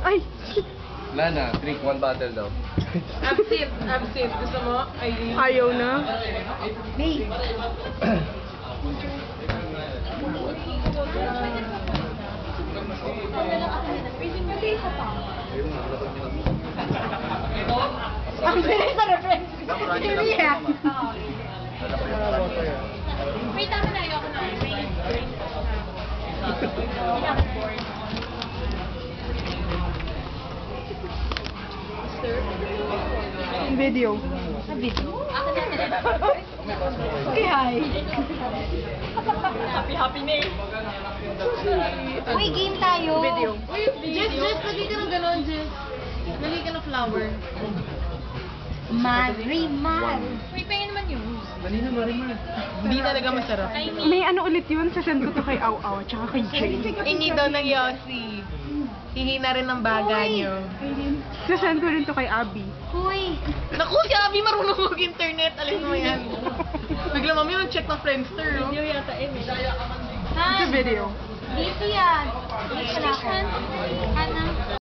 Ay! Wala na, drink one bottle daw. Absent. Absent. Gusto mo? Ay. Ayaw na. Babe. Ang bilis na reference. Hindi ah. Wait, tama na. Ayoko na. Video. Okay, hi. Happy na eh. Uy, game tayo. Video. Jess, lagay ka ng gano'n, Jess. Lagay ka ng flower. Marimar. Wait, pahingin naman yun. Kanina, Marimar. Hindi talaga masarap. I mean, May ano ulit yun, sasend ko to kay Au Au, tsaka kay Jane. Hingi daw ng Yossi. Hingi na rin ng baga nyo. Sasend ko rin to kay Abby. Uy. Naku, si Abby marunong mag-internet. Alis mo yan. Bigla mami mag-check ng Friendster. Oh. It's a video. Dito yan. Dito na ako. Hannah.